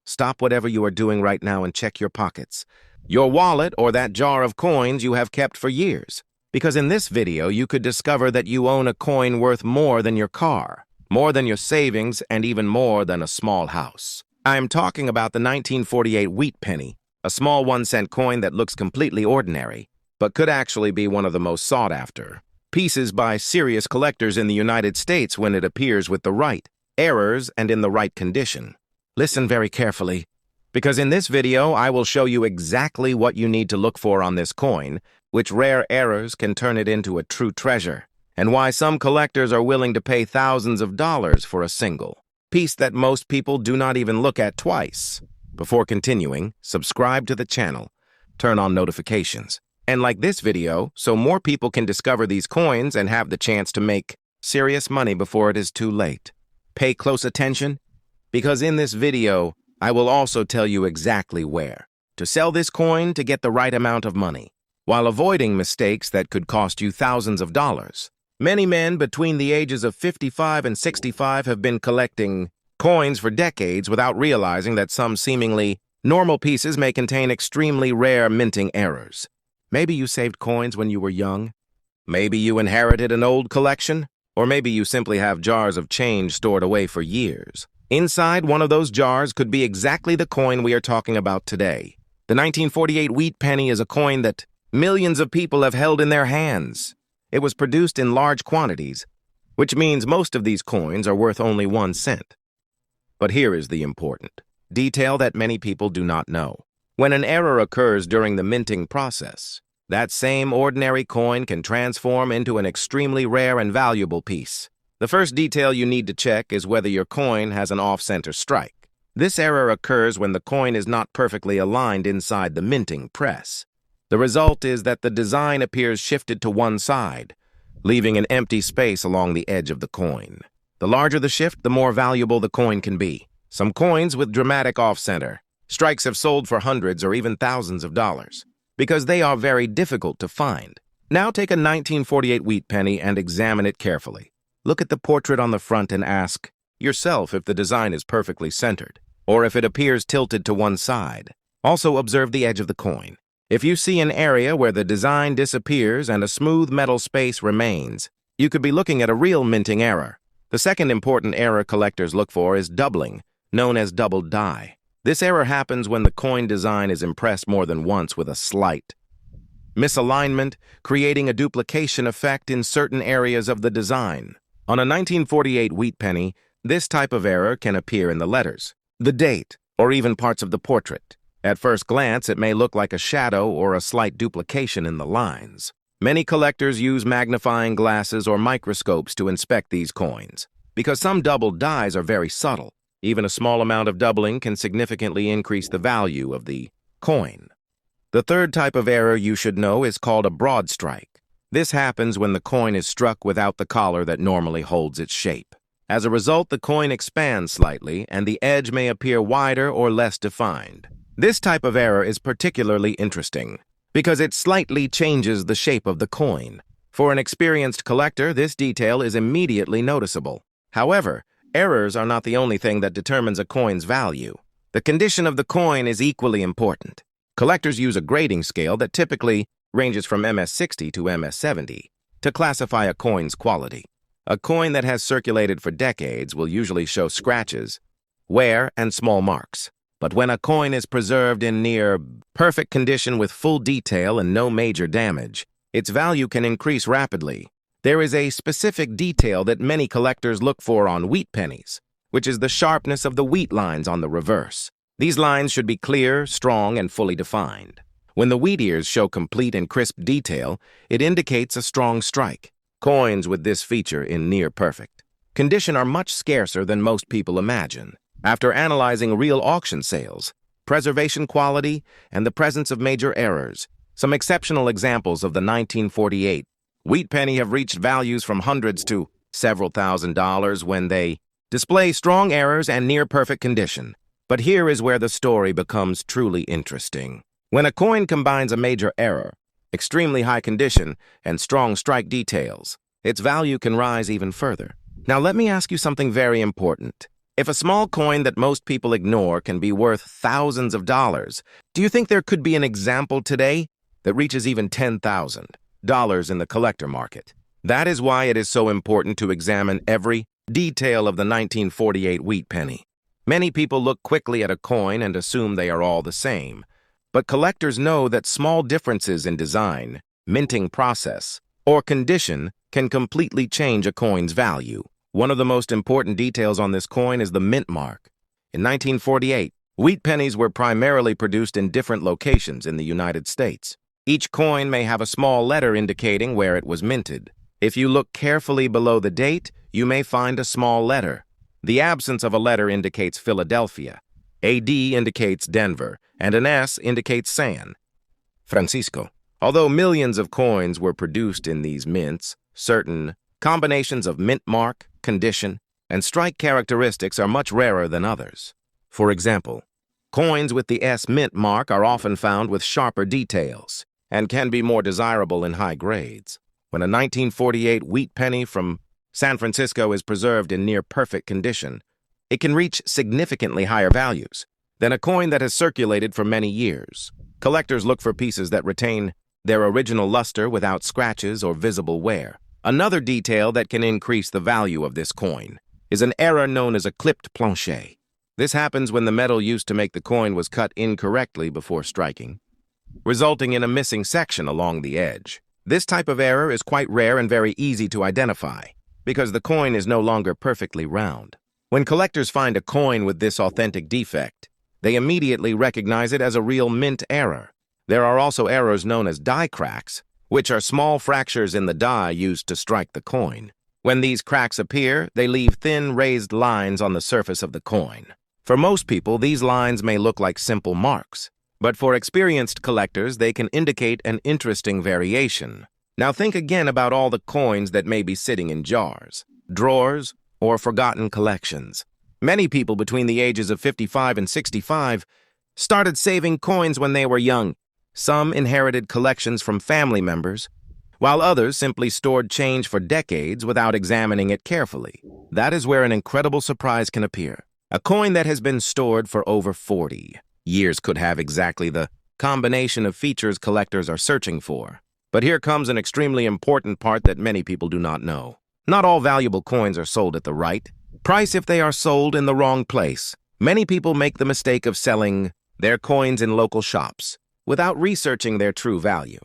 stop whatever you are doing right now and check your pockets. Your wallet or that jar of coins you have kept for years. Because in this video, you could discover that you own a coin worth more than your car, more than your savings, and even more than a small house. I am talking about the 1948 Wheat Penny, a small 1-cent coin that looks completely ordinary, but could actually be one of the most sought-after pieces by serious collectors in the United States when it appears with the right errors and in the right condition. Listen very carefully, because in this video I will show you exactly what you need to look for on this coin, which rare errors can turn it into a true treasure, and why some collectors are willing to pay thousands of dollars for a single piece that most people do not even look at twice. Before continuing, subscribe to the channel, turn on notifications, and like this video so more people can discover these coins and have the chance to make serious money before it is too late. Pay close attention, because in this video, I will also tell you exactly where to sell this coin to get the right amount of money, while avoiding mistakes that could cost you thousands of dollars. Many men between the ages of 55 and 65 have been collecting coins for decades without realizing that some seemingly normal pieces may contain extremely rare minting errors. Maybe you saved coins when you were young. Maybe you inherited an old collection. Or maybe you simply have jars of change stored away for years. Inside one of those jars could be exactly the coin we are talking about today. The 1948 Wheat Penny is a coin that millions of people have held in their hands. It was produced in large quantities, which means most of these coins are worth only 1 cent. But here is the important detail that many people do not know. When an error occurs during the minting process, that same ordinary coin can transform into an extremely rare and valuable piece. The first detail you need to check is whether your coin has an off-center strike. This error occurs when the coin is not perfectly aligned inside the minting press. The result is that the design appears shifted to one side, leaving an empty space along the edge of the coin. The larger the shift, the more valuable the coin can be. Some coins with dramatic off-center strikes have sold for hundreds or even thousands of dollars, because they are very difficult to find. Now take a 1948 Wheat Penny and examine it carefully. Look at the portrait on the front and ask yourself if the design is perfectly centered, or if it appears tilted to one side. Also observe the edge of the coin. If you see an area where the design disappears and a smooth metal space remains, you could be looking at a real minting error. The second important error collectors look for is doubling, known as double die. This error happens when the coin design is impressed more than once with a slight misalignment, creating a duplication effect in certain areas of the design. On a 1948 Wheat Penny, this type of error can appear in the letters, the date, or even parts of the portrait. At first glance, it may look like a shadow or a slight duplication in the lines. Many collectors use magnifying glasses or microscopes to inspect these coins, because some double dies are very subtle. Even a small amount of doubling can significantly increase the value of the coin. The third type of error you should know is called a broadstrike. This happens when the coin is struck without the collar that normally holds its shape. As a result, the coin expands slightly, and the edge may appear wider or less defined. This type of error is particularly interesting, because it slightly changes the shape of the coin. For an experienced collector, this detail is immediately noticeable. However, errors are not the only thing that determines a coin's value. The condition of the coin is equally important. Collectors use a grading scale that typically ranges from MS-60 to MS-70 to classify a coin's quality. A coin that has circulated for decades will usually show scratches, wear, and small marks. But when a coin is preserved in near perfect condition with full detail and no major damage, its value can increase rapidly. There is a specific detail that many collectors look for on wheat pennies, which is the sharpness of the wheat lines on the reverse. These lines should be clear, strong, and fully defined. When the wheat ears show complete and crisp detail, it indicates a strong strike. Coins with this feature in near perfect condition are much scarcer than most people imagine. After analyzing real auction sales, preservation quality, and the presence of major errors, some exceptional examples of the 1948 Wheat Penny have reached values from hundreds to several $1,000s when they display strong errors and near-perfect condition. But here is where the story becomes truly interesting. When a coin combines a major error, extremely high condition, and strong strike details, its value can rise even further. Now let me ask you something very important. If a small coin that most people ignore can be worth thousands of dollars, do you think there could be an example today that reaches even $10,000 in the collector market? That is why it is so important to examine every detail of the 1948 wheat penny. Many people look quickly at a coin and assume they are all the same, but collectors know that small differences in design, minting process, or condition can completely change a coin's value. One of the most important details on this coin is the mint mark. In 1948, wheat pennies were primarily produced in different locations in the United States. Each coin may have a small letter indicating where it was minted. If you look carefully below the date, you may find a small letter. The absence of a letter indicates Philadelphia, a D indicates Denver, and an S indicates San Francisco. Although millions of coins were produced in these mints, certain combinations of mint mark, condition, and strike characteristics are much rarer than others. For example, coins with the S mint mark are often found with sharper details and can be more desirable in high grades. When a 1948 wheat penny from San Francisco is preserved in near-perfect condition, it can reach significantly higher values than a coin that has circulated for many years. Collectors look for pieces that retain their original luster without scratches or visible wear. Another detail that can increase the value of this coin is an error known as a clipped planchet. This happens when the metal used to make the coin was cut incorrectly before striking, resulting in a missing section along the edge. This type of error is quite rare and very easy to identify because the coin is no longer perfectly round. When collectors find a coin with this authentic defect, they immediately recognize it as a real mint error. There are also errors known as die cracks, which are small fractures in the die used to strike the coin. When these cracks appear, they leave thin, raised lines on the surface of the coin. For most people, these lines may look like simple marks, but for experienced collectors, they can indicate an interesting variation. Now think again about all the coins that may be sitting in jars, drawers, or forgotten collections. Many people between the ages of 55 and 65 started saving coins when they were young. Some inherited collections from family members, while others simply stored change for decades without examining it carefully. That is where an incredible surprise can appear. A coin that has been stored for over 40 years could have exactly the combination of features collectors are searching for. But here comes an extremely important part that many people do not know. Not all valuable coins are sold at the right price if they are sold in the wrong place. Many people make the mistake of selling their coins in local shops without researching their true value.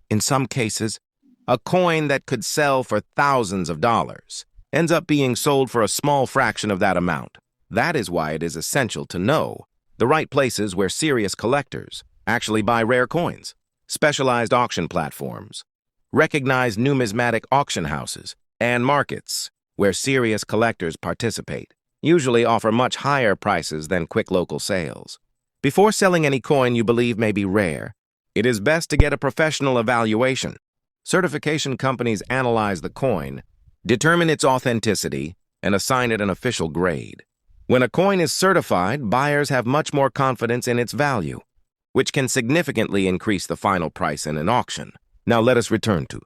In some cases, a coin that could sell for thousands of dollars ends up being sold for a small fraction of that amount. That is why it is essential to know the right places where serious collectors actually buy rare coins. Specialized auction platforms, recognized numismatic auction houses, and markets where serious collectors participate usually offer much higher prices than quick local sales. Before selling any coin you believe may be rare, it is best to get a professional evaluation. Certification companies analyze the coin, determine its authenticity, and assign it an official grade. When a coin is certified, buyers have much more confidence in its value, which can significantly increase the final price in an auction. Now let us return to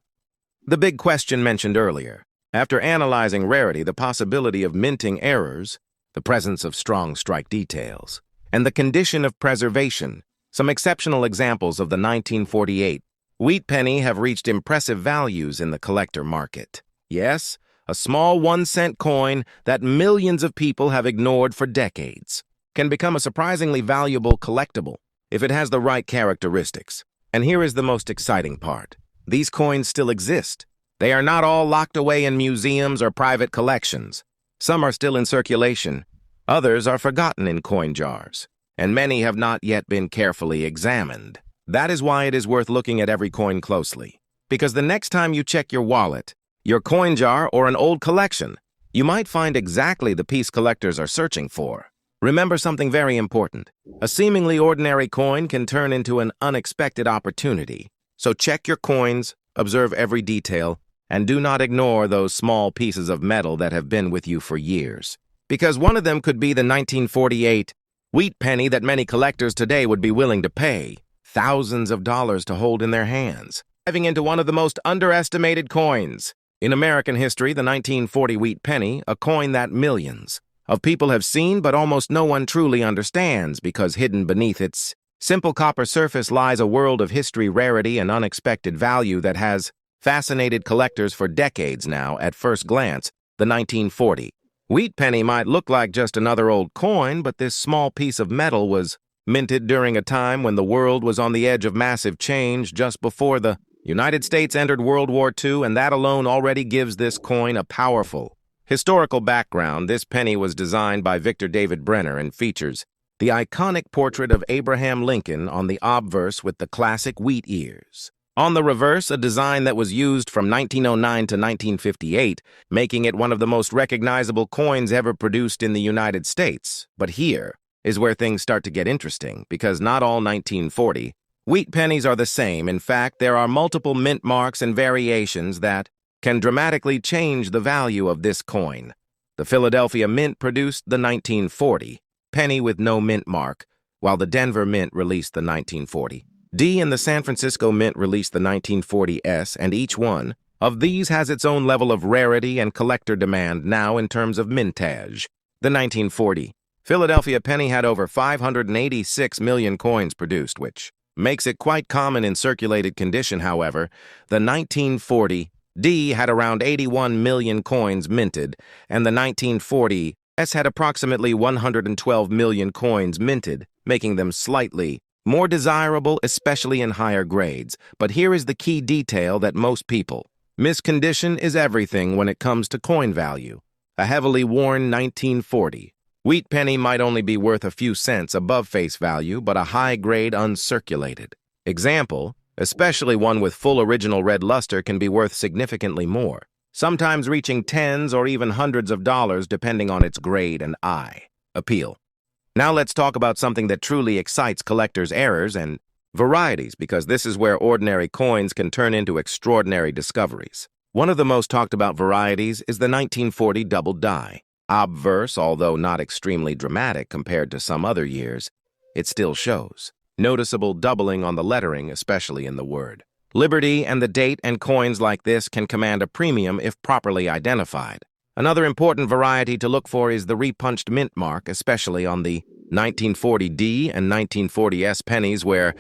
the big question mentioned earlier. After analyzing rarity, the possibility of minting errors, the presence of strong strike details, and the condition of preservation, some exceptional examples of the 1948 wheat penny have reached impressive values in the collector market. Yes, a small 1-cent coin that millions of people have ignored for decades can become a surprisingly valuable collectible if it has the right characteristics. And here is the most exciting part. These coins still exist. They are not all locked away in museums or private collections. Some are still in circulation. Others are forgotten in coin jars, and many have not yet been carefully examined. That is why it is worth looking at every coin closely. Because the next time you check your wallet, your coin jar, or an old collection, you might find exactly the piece collectors are searching for. Remember something very important. A seemingly ordinary coin can turn into an unexpected opportunity. So check your coins, observe every detail, and do not ignore those small pieces of metal that have been with you for years. Because one of them could be the 1948 wheat penny that many collectors today would be willing to pay thousands of dollars to hold in their hands. Diving into one of the most underestimated coins in American history, the 1940 wheat penny, a coin that millions of people have seen but almost no one truly understands because hidden beneath its simple copper surface lies a world of history, rarity, and unexpected value that has fascinated collectors for decades now. At first glance, the 1940 Wheat penny might look like just another old coin, but this small piece of metal was minted during a time when the world was on the edge of massive change just before the United States entered World War II, and that alone already gives this coin a powerful historical background. This penny was designed by Victor David Brenner and features the iconic portrait of Abraham Lincoln on the obverse with the classic wheat ears. On the reverse, a design that was used from 1909 to 1958, making it one of the most recognizable coins ever produced in the United States. But here is where things start to get interesting, because not all 1940 wheat pennies are the same. In fact, there are multiple mint marks and variations that can dramatically change the value of this coin. The Philadelphia Mint produced the 1940 penny with no mint mark, while the Denver Mint released the 1940 D and the San Francisco Mint released the 1940 S, and each one of these has its own level of rarity and collector demand now in terms of mintage. The 1940 Philadelphia penny had over 586 million coins produced, which makes it quite common in circulated condition. However, the 1940 D had around 81 million coins minted, and the 1940 S had approximately 112 million coins minted, making them slightly more desirable, especially in higher grades. But here is the key detail that most people miss: condition is everything when it comes to coin value. A heavily worn 1940 wheat penny might only be worth a few cents above face value, but a high-grade uncirculated example, especially one with full original red luster, can be worth significantly more, sometimes reaching tens or even hundreds of dollars depending on its grade and eye appeal. Now let's talk about something that truly excites collectors' errors and varieties, because this is where ordinary coins can turn into extraordinary discoveries. One of the most talked about varieties is the 1940 double die. Obverse, although not extremely dramatic compared to some other years, it still shows noticeable doubling on the lettering, especially in the word Liberty and the date, and coins like this can command a premium if properly identified. Another important variety to look for is the repunched mint mark, especially on the 1940 D and 1940 S pennies, where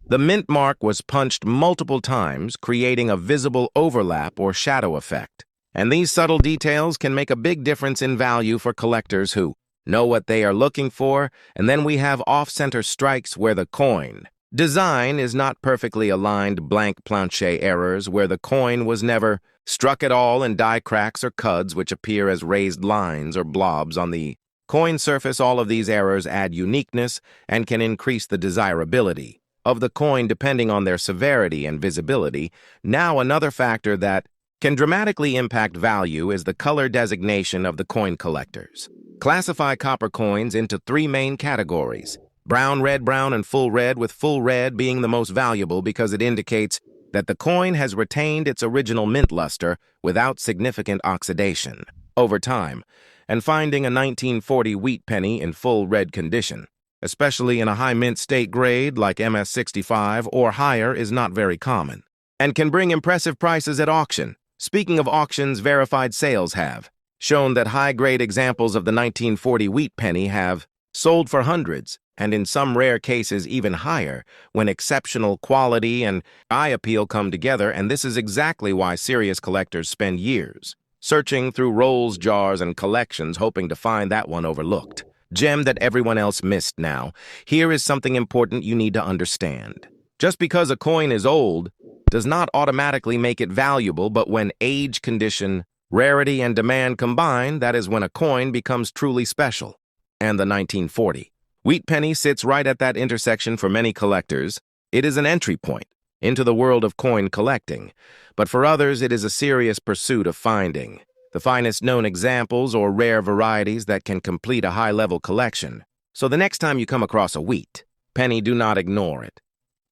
the mint mark was punched multiple times, creating a visible overlap or shadow effect. And these subtle details can make a big difference in value for collectors who know what they are looking for. And then we have off-center strikes where the coin design is not perfectly aligned, blank planchet errors where the coin was never struck at all, and die cracks or cuds which appear as raised lines or blobs on the coin surface. All of these errors add uniqueness and can increase the desirability of the coin depending on their severity and visibility. Now, another factor that can dramatically impact value is the color designation of the coin collectors. Classify copper coins into three main categories: brown, red, brown, and full red, with full red being the most valuable because it indicates that the coin has retained its original mint luster without significant oxidation over time. And finding a 1940 wheat penny in full red condition, especially in a high mint state grade like MS65 or higher, is not very common and can bring impressive prices at auction. Speaking of auctions, verified sales have shown that high-grade examples of the 1940 wheat penny have sold for hundreds, and in some rare cases even higher, when exceptional quality and eye appeal come together. And this is exactly why serious collectors spend years searching through rolls, jars, and collections, hoping to find that one overlooked gem that everyone else missed. Now, here is something important you need to understand. Just because a coin is old does not automatically make it valuable, but when age, condition, rarity, and demand combine, that is when a coin becomes truly special. And the 1940 wheat penny sits right at that intersection for many collectors. It is an entry point into the world of coin collecting, but for others it is a serious pursuit of finding the finest known examples or rare varieties that can complete a high-level collection. So the next time you come across a wheat penny, do not ignore it.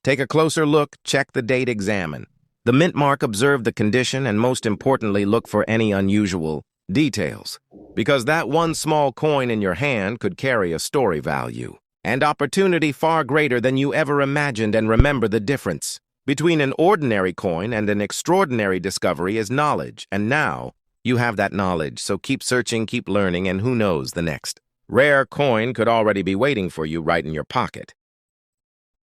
Take a closer look, check the date, examine the mint mark, observe the condition, and most importantly, look for any unusual details, because that one small coin in your hand could carry a story, value, and opportunity far greater than you ever imagined. And remember, the difference between an ordinary coin and an extraordinary discovery is knowledge. And now, You have that knowledge, so keep searching, keep learning, and who knows, the next rare coin could already be waiting for you right in your pocket.